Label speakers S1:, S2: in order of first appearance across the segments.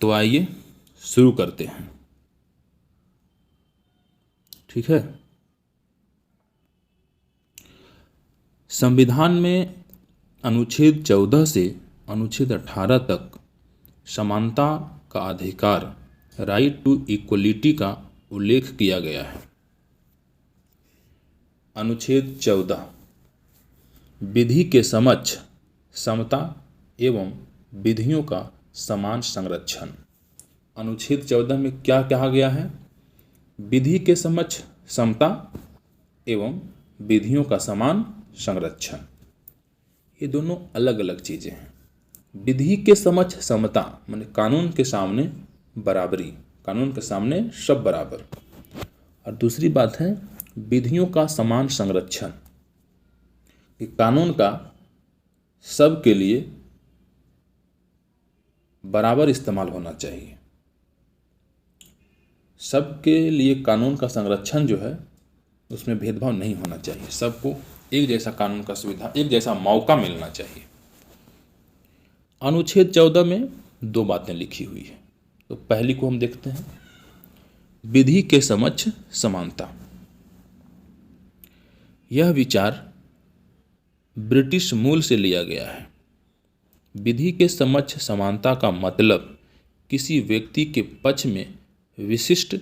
S1: तो आइए शुरू करते हैं। ठीक है। संविधान में अनुच्छेद 14 से अनुच्छेद 18 तक समानता का अधिकार, राइट टू इक्वलिटी का उल्लेख किया गया है। अनुच्छेद 14 विधि के समक्ष समता एवं विधियों का समान संरक्षण। अनुच्छेद 14 में क्या कहा गया है? विधि के समक्ष समता एवं विधियों का समान संरक्षण। ये दोनों अलग अलग चीजें हैं। विधि के समक्ष समता माने कानून के सामने बराबरी, कानून के सामने सब बराबर। और दूसरी बात है विधियों का समान संरक्षण, कि कानून का सबके लिए बराबर इस्तेमाल होना चाहिए। सबके लिए कानून का संरक्षण जो है उसमें भेदभाव नहीं होना चाहिए। सबको एक जैसा कानून का सुविधा, एक जैसा मौका मिलना चाहिए। अनुच्छेद 14 में दो बातें लिखी हुई है। तो पहली को हम देखते हैं, विधि के समक्ष समानता। यह विचार ब्रिटिश मूल से लिया गया है। विधि के समक्ष समानता का मतलब किसी व्यक्ति के पक्ष में विशिष्ट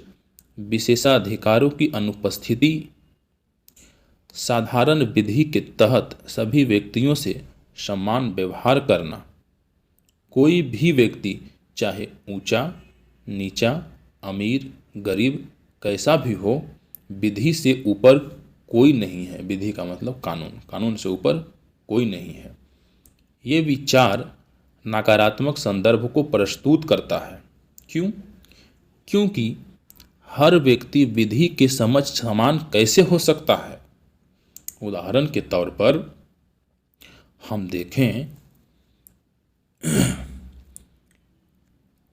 S1: विशेषाधिकारों की अनुपस्थिति, साधारण विधि के तहत सभी व्यक्तियों से समान व्यवहार करना, कोई भी व्यक्ति चाहे ऊंचा नीचा, अमीर गरीब कैसा भी हो, विधि से ऊपर कोई नहीं है। विधि का मतलब कानून, कानून से ऊपर कोई नहीं है। ये विचार नकारात्मक संदर्भ को प्रस्तुत करता है। क्यों? क्योंकि हर व्यक्ति विधि के समक्ष समान कैसे हो सकता है? उदाहरण के तौर पर हम देखें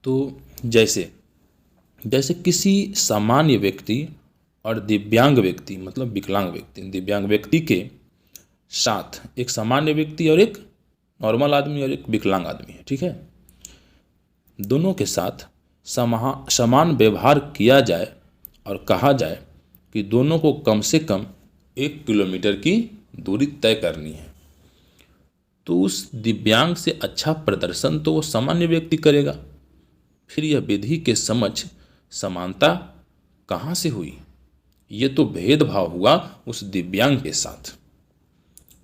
S1: तो जैसे किसी सामान्य व्यक्ति और दिव्यांग व्यक्ति, मतलब विकलांग व्यक्ति, दिव्यांग व्यक्ति के साथ एक सामान्य व्यक्ति और एक नॉर्मल आदमी और एक विकलांग आदमी है। ठीक है। दोनों के साथ समान व्यवहार किया जाए और कहा जाए कि दोनों को कम से कम 1 किलोमीटर की दूरी तय करनी है, तो उस दिव्यांग से अच्छा प्रदर्शन तो वो सामान्य व्यक्ति करेगा। फिर यह विधि के समक्ष समानता कहाँ से हुई? ये तो भेदभाव हुआ उस दिव्यांग के साथ।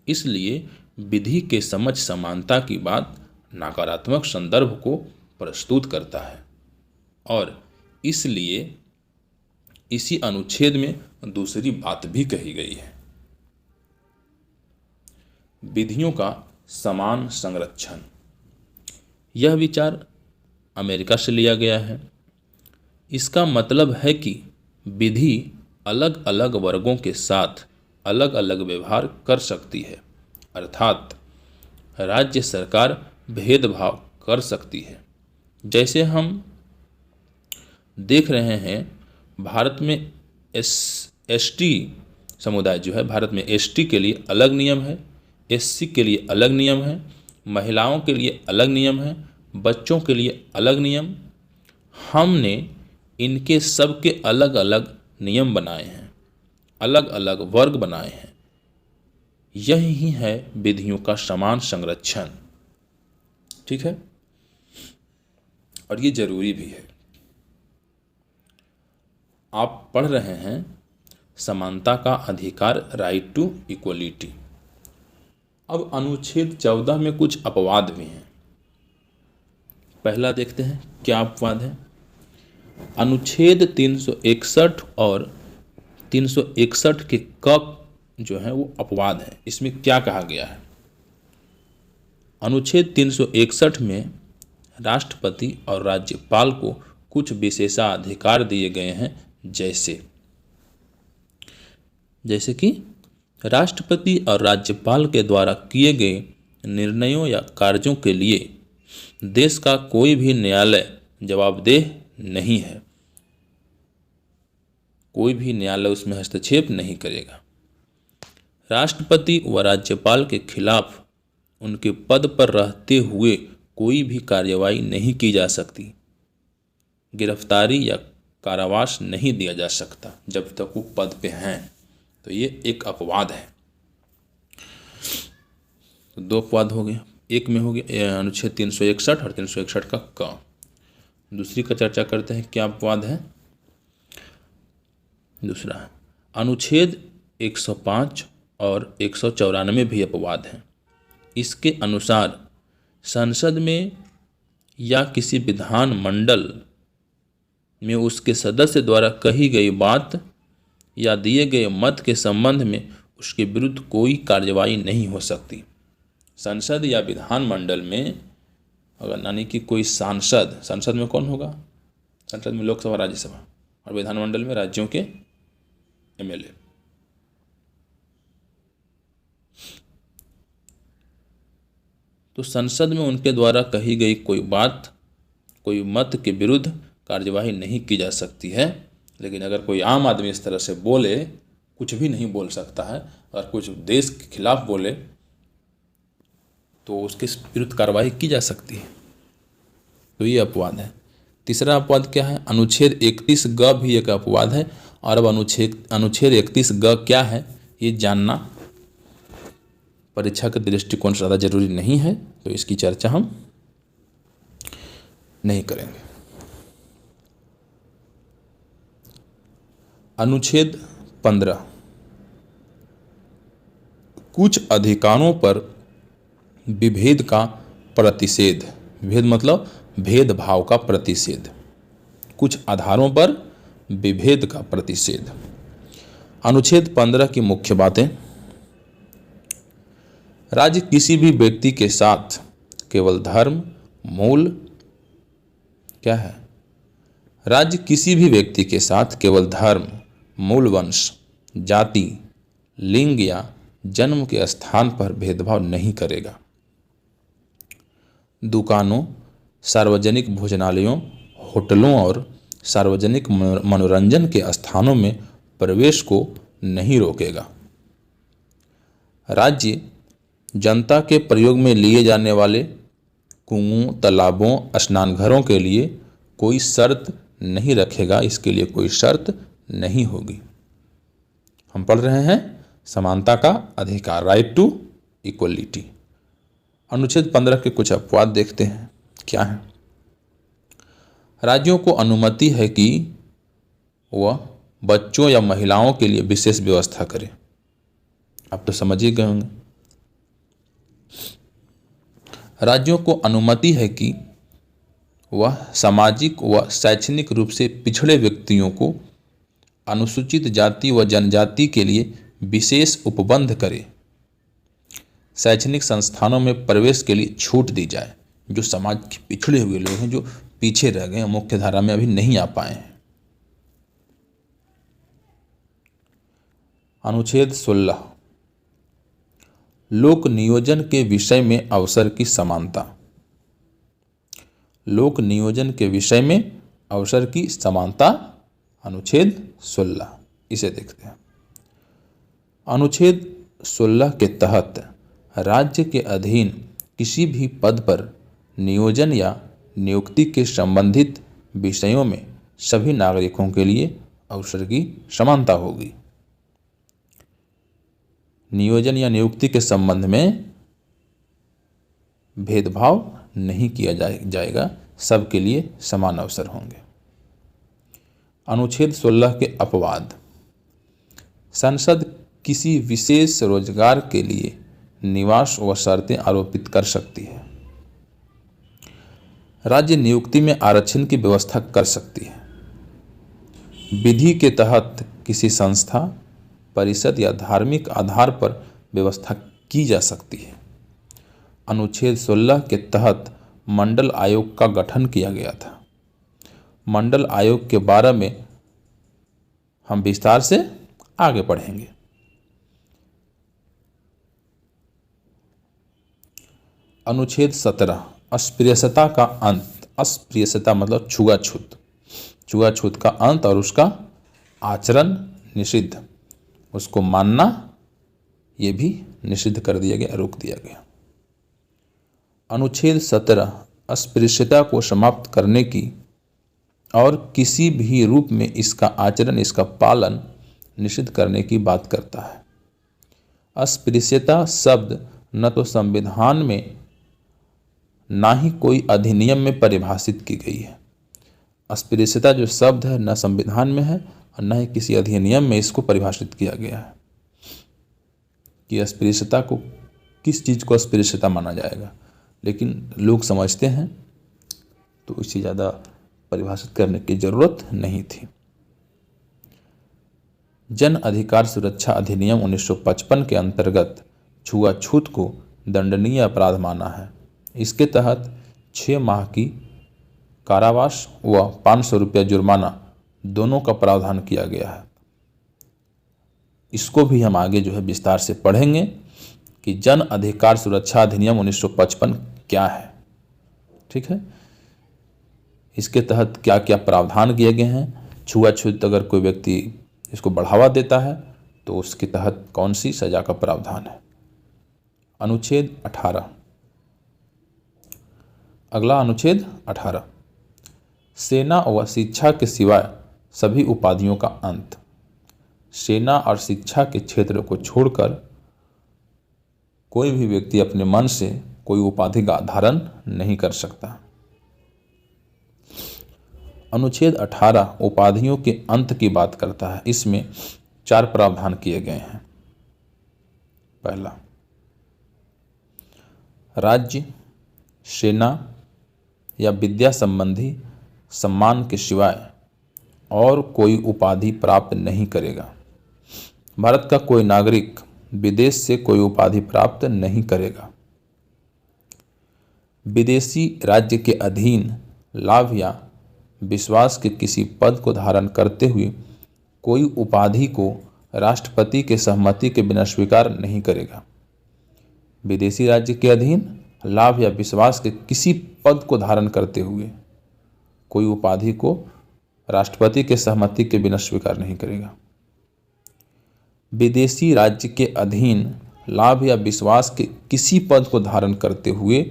S1: इसलिए विधि के समक्ष समानता की बात नकारात्मक संदर्भ को प्रस्तुत करता है। और इसलिए इसी अनुच्छेद में दूसरी बात भी कही गई है, विधियों का समान संरक्षण। यह विचार अमेरिका से लिया गया है। इसका मतलब है कि विधि अलग अलग वर्गों के साथ अलग अलग व्यवहार कर सकती है, अर्थात राज्य सरकार भेदभाव कर सकती है। जैसे हम देख रहे हैं भारत में एसटी समुदाय जो है, भारत में एसटी के लिए अलग नियम है, एससी के लिए अलग नियम है, महिलाओं के लिए अलग नियम है, बच्चों के लिए अलग नियम। हमने इनके सबके अलग अलग नियम बनाए हैं, अलग अलग वर्ग बनाए हैं। यही है विधियों का समान संरक्षण। ठीक है। और ये जरूरी भी है। आप पढ़ रहे हैं समानता का अधिकार, राइट टू इक्वलिटी। अब अनुच्छेद 14 में कुछ अपवाद भी हैं। पहला देखते हैं क्या अपवाद है। अनुच्छेद 361 और 361 के क जो है वो अपवाद है। इसमें क्या कहा गया है? अनुच्छेद 361 में राष्ट्रपति और राज्यपाल को कुछ विशेषाधिकार दिए गए हैं, जैसे कि राष्ट्रपति और राज्यपाल के द्वारा किए गए निर्णयों या कार्यों के लिए देश का कोई भी न्यायालय जवाबदेह नहीं है। कोई भी न्यायालय उसमें हस्तक्षेप नहीं करेगा। राष्ट्रपति व राज्यपाल के खिलाफ उनके पद पर रहते हुए कोई भी कार्रवाई नहीं की जा सकती। गिरफ्तारी या कारावास नहीं दिया जा सकता जब तक वो पद पे हैं। तो ये एक अपवाद है। तो 2 अपवाद हो गए। एक में हो गया अनुच्छेद 361 और 361 का क। दूसरी का चर्चा करते हैं, क्या अपवाद है। दूसरा, अनुच्छेद 105 और 194 भी अपवाद हैं। इसके अनुसार संसद में या किसी विधान मंडल में उसके सदस्य द्वारा कही गई बात या दिए गए मत के संबंध में उसके विरुद्ध कोई कार्यवाही नहीं हो सकती। संसद या विधान मंडल में अगर यानी कि कोई सांसद, संसद में कौन होगा, संसद में लोकसभा राज्यसभा, और विधानमंडल में राज्यों के एमएलए। तो संसद में उनके द्वारा कही गई कोई बात, कोई मत के विरुद्ध कार्यवाही नहीं की जा सकती है। लेकिन अगर कोई आम आदमी इस तरह से बोले, कुछ भी नहीं बोल सकता है, अगर कुछ देश के खिलाफ बोले तो उसके विरुद्ध कार्रवाई की जा सकती है। तो ये अपवाद है। तीसरा अपवाद क्या है, अनुच्छेद 31 ग भी एक अपवाद है। और अब अनुच्छेद 31 ग क्या है ये जानना परीक्षा के दृष्टिकोण से ज़्यादा जरूरी नहीं है, तो इसकी चर्चा हम नहीं करेंगे। अनुच्छेद 15, कुछ अधिकारों पर विभेद का प्रतिषेध। विभेद मतलब भेदभाव का प्रतिषेध। कुछ आधारों पर विभेद का प्रतिषेध। अनुच्छेद 15 की मुख्य बातें। राज्य किसी भी व्यक्ति के साथ केवल धर्म, मूल क्या है, राज्य किसी भी व्यक्ति के साथ केवल धर्म, मूल वंश, जाति, लिंग या जन्म के स्थान पर भेदभाव नहीं करेगा। दुकानों, सार्वजनिक भोजनालयों, होटलों और सार्वजनिक मनोरंजन के स्थानों में प्रवेश को नहीं रोकेगा। राज्य जनता के प्रयोग में लिए जाने वाले कुओं, तालाबों, स्नानघरों के लिए कोई शर्त नहीं रखेगा। इसके लिए कोई शर्त नहीं होगी। हम पढ़ रहे हैं समानता का अधिकार, राइट टू इक्वलिटी। अनुच्छेद 15 के कुछ अपवाद देखते हैं, क्या है। राज्यों को अनुमति है कि वह बच्चों या महिलाओं के लिए विशेष व्यवस्था करे। आप तो समझ ही गए होंगे। राज्यों को अनुमति है कि वह सामाजिक व शैक्षणिक रूप से पिछड़े व्यक्तियों को, अनुसूचित जाति व जनजाति के लिए विशेष उपबंध करे। शैक्षणिक संस्थानों में प्रवेश के लिए छूट दी जाए। जो समाज के पिछड़े हुए लोग हैं, जो पीछे रह गए, मुख्य धारा में अभी नहीं आ पाए हैं। अनुच्छेद 16, लोक नियोजन के विषय में अवसर की समानता। लोक नियोजन के विषय में अवसर की समानता, अनुच्छेद 16, इसे देखते हैं। अनुच्छेद 16 के तहत राज्य के अधीन किसी भी पद पर नियोजन या नियुक्ति के संबंधित विषयों में सभी नागरिकों के लिए अवसर की समानता होगी। नियोजन या नियुक्ति के संबंध में भेदभाव नहीं किया जाएगा, सबके लिए समान अवसर होंगे। अनुच्छेद 16 के अपवाद। संसद किसी विशेष रोजगार के लिए निवास व शर्तें आरोपित कर सकती है। राज्य नियुक्ति में आरक्षण की व्यवस्था कर सकती है। विधि के तहत किसी संस्था, परिषद या धार्मिक आधार पर व्यवस्था की जा सकती है। अनुच्छेद 16 के तहत मंडल आयोग का गठन किया गया था। मंडल आयोग के बारे में हम विस्तार से आगे पढ़ेंगे। अनुच्छेद 17, अस्पृश्यता का अंत। अस्पृश्यता मतलब छुआछूत, छुआछूत का अंत और उसका आचरण निषिद्ध, उसको मानना ये भी निषिद्ध कर दिया गया, रोक दिया गया। अनुच्छेद 17, अस्पृश्यता को समाप्त करने की और किसी भी रूप में इसका आचरण, इसका पालन निषिद्ध करने की बात करता है। अस्पृश्यता शब्द न तो संविधान में ना ही कोई अधिनियम में परिभाषित की गई है। अस्पृश्यता जो शब्द है न संविधान में है और न ही किसी अधिनियम में इसको परिभाषित किया गया है कि अस्पृश्यता को, किस चीज़ को अस्पृश्यता माना जाएगा, लेकिन लोग समझते हैं तो इसे ज़्यादा परिभाषित करने की जरूरत नहीं थी। जन अधिकार सुरक्षा अधिनियम 1955 के अंतर्गत छुआछूत को दंडनीय अपराध माना है। इसके तहत 6 माह की कारावास व 500 रुपया जुर्माना दोनों का प्रावधान किया गया है। इसको भी हम आगे जो है विस्तार से पढ़ेंगे कि जन अधिकार सुरक्षा अधिनियम 1955 क्या है। ठीक है, इसके तहत क्या क्या प्रावधान किए गए हैं। छुआछूत अगर कोई व्यक्ति इसको बढ़ावा देता है तो उसके तहत कौन सी सजा का प्रावधान है। अनुच्छेद 18, अगला अनुच्छेद 18, सेना व शिक्षा के सिवाय सभी उपाधियों का अंत। सेना और शिक्षा के क्षेत्र को छोड़कर कोई भी व्यक्ति अपने मन से कोई उपाधि का धारण नहीं कर सकता। अनुच्छेद 18 उपाधियों के अंत की बात करता है। इसमें 4 प्रावधान किए गए हैं। पहला, राज्य, सेना या विद्या संबंधी सम्मान के सिवाय और कोई उपाधि प्राप्त नहीं करेगा। भारत का कोई नागरिक विदेश से कोई उपाधि प्राप्त नहीं करेगा। विदेशी राज्य के अधीन लाभ या विश्वास के किसी पद को धारण करते हुए कोई उपाधि को राष्ट्रपति के सहमति के बिना स्वीकार नहीं करेगा। विदेशी राज्य के अधीन लाभ या विश्वास के किसी पद को धारण करते हुए कोई उपाधि को राष्ट्रपति के सहमति के बिना स्वीकार नहीं करेगा। विदेशी राज्य के अधीन लाभ या विश्वास के किसी पद को धारण करते हुए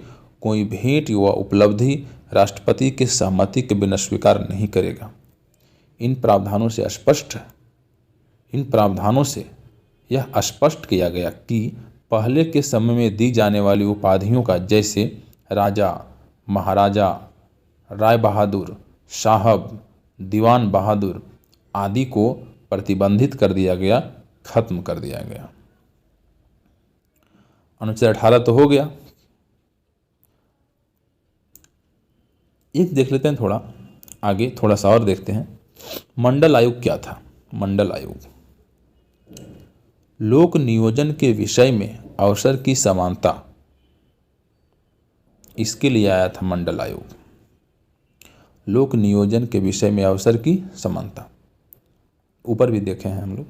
S1: कोई भेंट व उपलब्धि राष्ट्रपति के सहमति के बिना स्वीकार नहीं करेगा। इन प्रावधानों से यह स्पष्ट किया गया कि पहले के समय में दी जाने वाली उपाधियों का, जैसे राजा, महाराजा, राय बहादुर, साहब, दीवान बहादुर आदि को प्रतिबंधित कर दिया गया, खत्म कर दिया गया। अनुच्छेद 18 तो हो गया। एक देख लेते हैं थोड़ा आगे, थोड़ा सा और देखते हैं। मंडल आयोग क्या था। मंडल आयोग लोक नियोजन के विषय में अवसर की समानता, इसके लिए आया था मंडल आयोग। लोक नियोजन के विषय में अवसर की समानता, ऊपर भी देखे हैं हम लोग।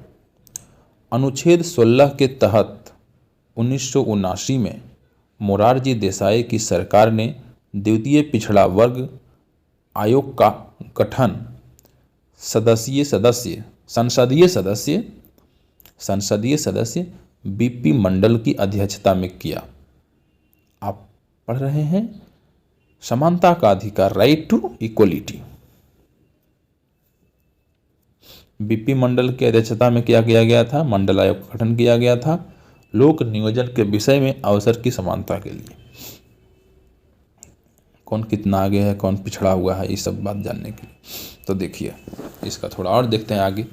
S1: अनुच्छेद 16 के तहत 1979 में मोरारजी देसाई की सरकार ने द्वितीय पिछड़ा वर्ग आयोग का गठन संसदीय सदस्य बीपी मंडल की अध्यक्षता में किया। आप पढ़ रहे हैं समानता का अधिकार, राइट टू इक्वलिटी। बीपी मंडल की अध्यक्षता में क्या किया गया था, मंडल आयोग का गठन किया गया था लोक नियोजन के विषय में अवसर की समानता के लिए। कौन कितना आगे है, कौन पिछड़ा हुआ है, ये सब बात जानने के लिए। तो देखिए इसका थोड़ा और देखते हैं आगे।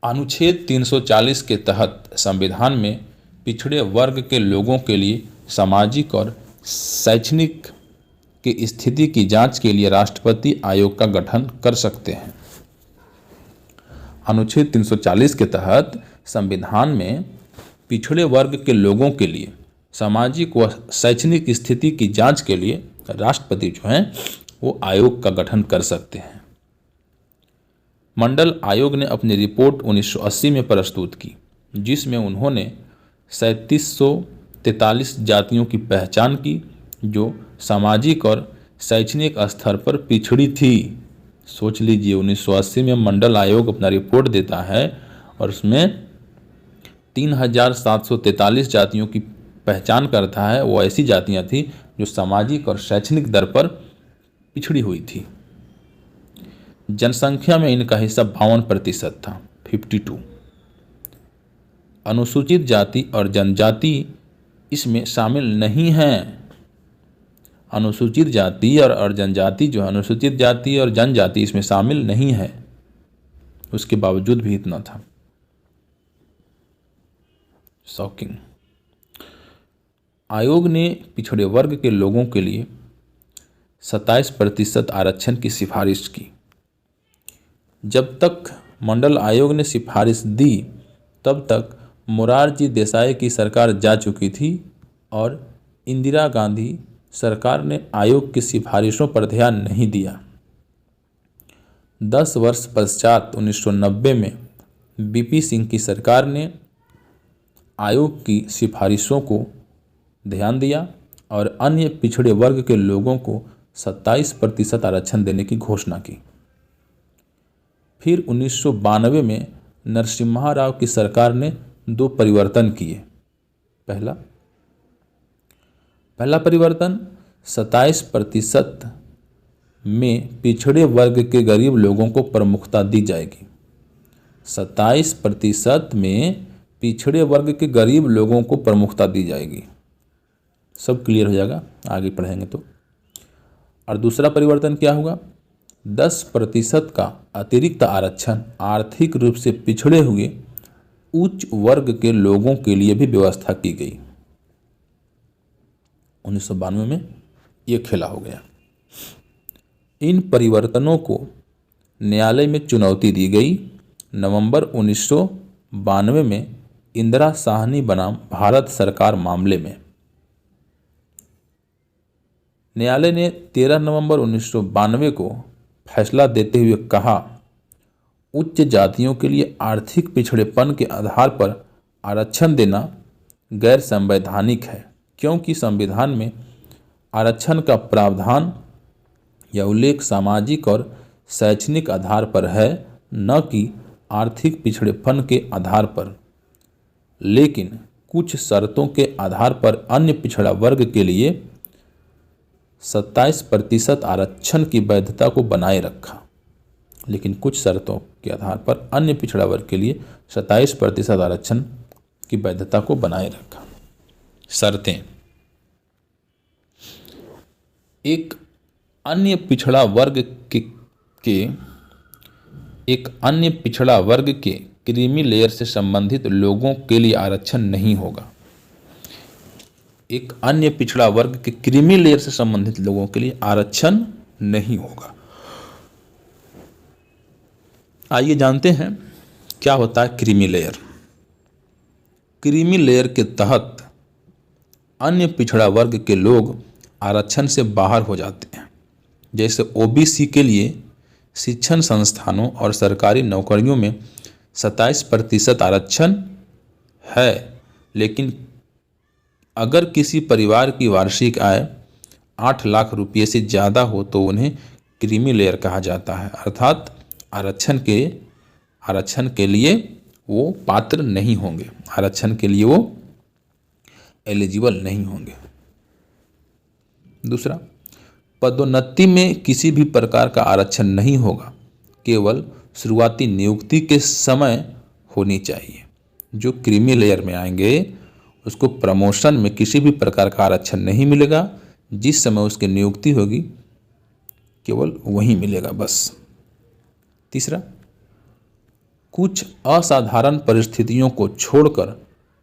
S1: अनुच्छेद 340 के तहत संविधान में पिछड़े वर्ग के लोगों के लिए सामाजिक और शैक्षणिक की स्थिति की जांच के लिए राष्ट्रपति आयोग का गठन कर सकते हैं। अनुच्छेद 340 के तहत संविधान में पिछड़े वर्ग के लोगों के लिए सामाजिक व शैक्षणिक स्थिति की जांच के लिए राष्ट्रपति जो हैं वो आयोग का गठन कर सकते हैं। मंडल आयोग ने अपनी रिपोर्ट 1980 में प्रस्तुत की, जिसमें उन्होंने 3743 जातियों की पहचान की जो सामाजिक और शैक्षणिक स्तर पर पिछड़ी थी। सोच लीजिए 1980 में मंडल आयोग अपना रिपोर्ट देता है और उसमें 3743 जातियों की पहचान करता है। वो ऐसी जातियां थी जो सामाजिक और शैक्षणिक दर पर पिछड़ी हुई थी। जनसंख्या में इनका हिस्सा 52% था, 52। अनुसूचित जाति और जनजाति इसमें शामिल नहीं हैं। अनुसूचित जाति और जनजाति जो है, अनुसूचित जाति और जनजाति इसमें शामिल नहीं है, उसके बावजूद भी इतना था। शॉकिंग। आयोग ने पिछड़े वर्ग के लोगों के लिए 27% आरक्षण की सिफारिश की। जब तक मंडल आयोग ने सिफारिश दी तब तक मोरारजी देसाई की सरकार जा चुकी थी और इंदिरा गांधी सरकार ने आयोग की सिफारिशों पर ध्यान नहीं दिया। 10 वर्ष पश्चात 1990 में बीपी सिंह की सरकार ने आयोग की सिफारिशों को ध्यान दिया और अन्य पिछड़े वर्ग के लोगों को 27% आरक्षण देने की घोषणा की। फिर 1992 में नरसिम्हा राव की सरकार ने 2 परिवर्तन किए। पहला परिवर्तन 27% में पिछड़े वर्ग के गरीब लोगों को प्रमुखता दी जाएगी। 27% में पिछड़े वर्ग के गरीब लोगों को प्रमुखता दी जाएगी। सब क्लियर हो जाएगा आगे पढ़ेंगे तो। और दूसरा परिवर्तन क्या होगा? 10% का अतिरिक्त आरक्षण आर्थिक रूप से पिछड़े हुए उच्च वर्ग के लोगों के लिए भी व्यवस्था की गई। 1992 में ये खेला हो गया। इन परिवर्तनों को न्यायालय में चुनौती दी गई। नवंबर 1992 में इंदिरा साहनी बनाम भारत सरकार मामले में न्यायालय ने 13 नवंबर 1992 को फैसला देते हुए कहा, उच्च जातियों के लिए आर्थिक पिछड़ेपन के आधार पर आरक्षण देना गैर संवैधानिक है, क्योंकि संविधान में आरक्षण का प्रावधान या उल्लेख सामाजिक और शैक्षणिक आधार पर है, न कि आर्थिक पिछड़ेपन के आधार पर। लेकिन कुछ शर्तों के आधार पर अन्य पिछड़ा वर्ग के लिए 27% आरक्षण की वैधता को बनाए रखा। लेकिन कुछ शर्तों के आधार पर अन्य पिछड़ा वर्ग के लिए 27% आरक्षण की वैधता को बनाए रखा। शर्तें। एक अन्य पिछड़ा वर्ग के क्रीमी लेयर से संबंधित लोगों के लिए आरक्षण नहीं होगा। एक अन्य पिछड़ा वर्ग के क्रीमी लेयर से संबंधित लोगों के लिए आरक्षण नहीं होगा। आइए जानते हैं क्या होता है क्रीमी लेयर। क्रीमी लेयर के तहत अन्य पिछड़ा वर्ग के लोग आरक्षण से बाहर हो जाते हैं। जैसे ओबीसी के लिए शिक्षण संस्थानों और सरकारी नौकरियों में 27% आरक्षण है, लेकिन अगर किसी परिवार की वार्षिक आय 8 लाख रुपये से ज़्यादा हो तो उन्हें क्रीमी लेयर कहा जाता है, अर्थात आरक्षण के लिए वो पात्र नहीं होंगे, आरक्षण के लिए वो एलिजिबल नहीं होंगे। दूसरा, पदोन्नति में किसी भी प्रकार का आरक्षण नहीं होगा, केवल शुरुआती नियुक्ति के समय होनी चाहिए। जो क्रीमी लेयर में आएंगे उसको प्रमोशन में किसी भी प्रकार का आरक्षण नहीं मिलेगा। जिस समय उसकी नियुक्ति होगी केवल वही मिलेगा बस। तीसरा, कुछ असाधारण परिस्थितियों को छोड़कर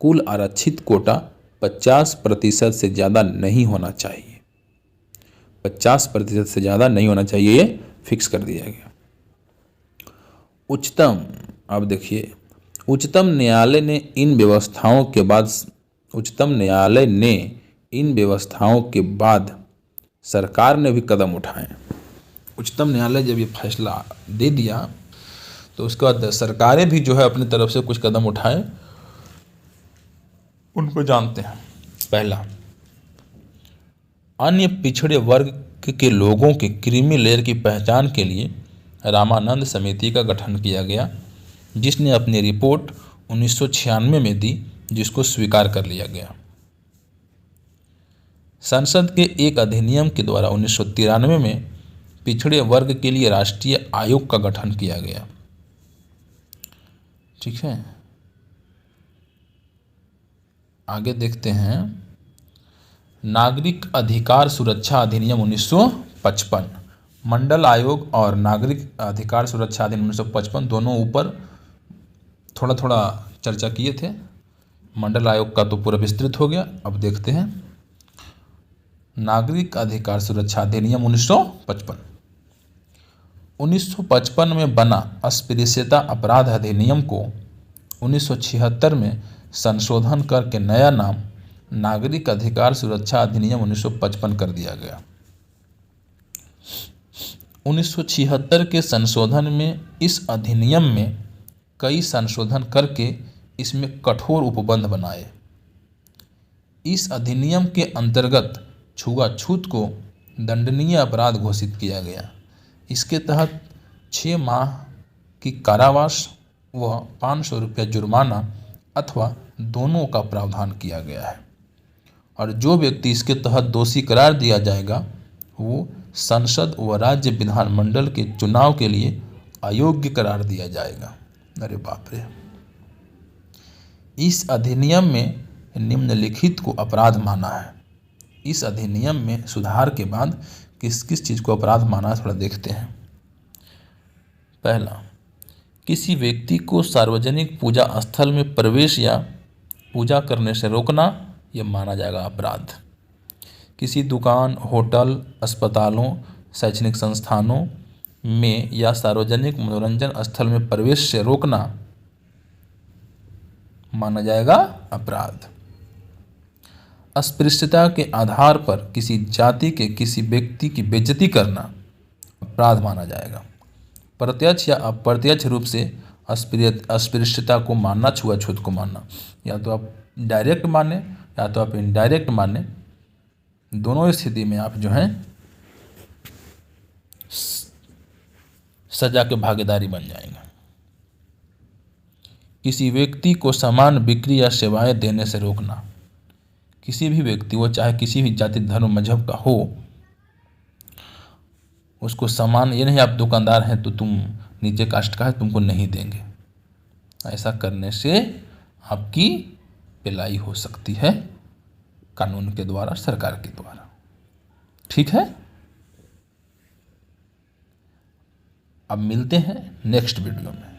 S1: कुल आरक्षित कोटा 50% से ज़्यादा नहीं होना चाहिए। 50% से ज़्यादा नहीं होना चाहिए, ये फिक्स कर दिया गया। अब देखिए, उच्चतम न्यायालय ने इन व्यवस्थाओं के बाद सरकार ने भी कदम उठाए। उच्चतम न्यायालय जब ये फैसला दे दिया तो उसके बाद सरकारें भी जो है अपनी तरफ से कुछ कदम उठाए, उनको जानते हैं। पहला, अन्य पिछड़े वर्ग के लोगों के क्रीमी लेयर की पहचान के लिए रामानंद समिति का गठन किया गया, जिसने अपनी रिपोर्ट 1996 में दी, जिसको स्वीकार कर लिया गया। संसद के एक अधिनियम के द्वारा 1993 में पिछड़े वर्ग के लिए राष्ट्रीय आयोग का गठन किया गया। ठीक है, आगे देखते हैं। नागरिक अधिकार सुरक्षा अधिनियम 1955, मंडल आयोग और नागरिक अधिकार सुरक्षा अधिनियम 1955 दोनों ऊपर थोड़ा थोड़ा चर्चा किए थे। मंडल आयोग का तो पूरा विस्तृत हो गया। अब देखते हैं नागरिक अधिकार सुरक्षा अधिनियम 1955। 1955 में बना अस्पृश्यता अपराध अधिनियम को 1976 में संशोधन करके नया नाम नागरिक अधिकार सुरक्षा अधिनियम 1955 कर दिया गया। 1976 के संशोधन में इस अधिनियम में कई संशोधन करके इसमें कठोर उपबंध बनाए। इस अधिनियम के अंतर्गत छुआछूत को दंडनीय अपराध घोषित किया गया। इसके तहत 6 माह की कारावास व 500 रुपया जुर्माना अथवा दोनों का प्रावधान किया गया है। और जो व्यक्ति इसके तहत दोषी करार दिया जाएगा वो संसद व राज्य विधानमंडल के चुनाव के लिए अयोग्य करार दिया जाएगा। अरे बाप रे। इस अधिनियम में निम्नलिखित को अपराध माना है। इस अधिनियम में सुधार के बाद किस किस चीज़ को अपराध माना है थोड़ा देखते हैं। पहला, किसी व्यक्ति को सार्वजनिक पूजा स्थल में प्रवेश या पूजा करने से रोकना, यह माना जाएगा अपराध। किसी दुकान, होटल, अस्पतालों, शैक्षणिक संस्थानों में या सार्वजनिक मनोरंजन स्थल में प्रवेश से रोकना माना जाएगा अपराध। अस्पृश्यता के आधार पर किसी जाति के किसी व्यक्ति की बेइज्जती करना अपराध माना जाएगा। प्रत्यक्ष या अप्रत्यक्ष रूप से अस्पृश्यता को मानना, छुआछूत को मानना, या तो आप डायरेक्ट माने या तो आप इनडायरेक्ट माने, दोनों स्थिति में आप जो हैं सजा के भागीदारी बन जाएंगे। किसी व्यक्ति को समान बिक्री या सेवाएं देने से रोकना। किसी भी व्यक्ति, वो चाहे किसी भी जाति, धर्म, मजहब का हो, उसको समान, ये नहीं आप दुकानदार हैं तो तुम नीचे कास्ट का है तुमको नहीं देंगे। ऐसा करने से आपकी पिलाई हो सकती है कानून के द्वारा, सरकार के द्वारा। ठीक है, अब मिलते हैं नेक्स्ट वीडियो में।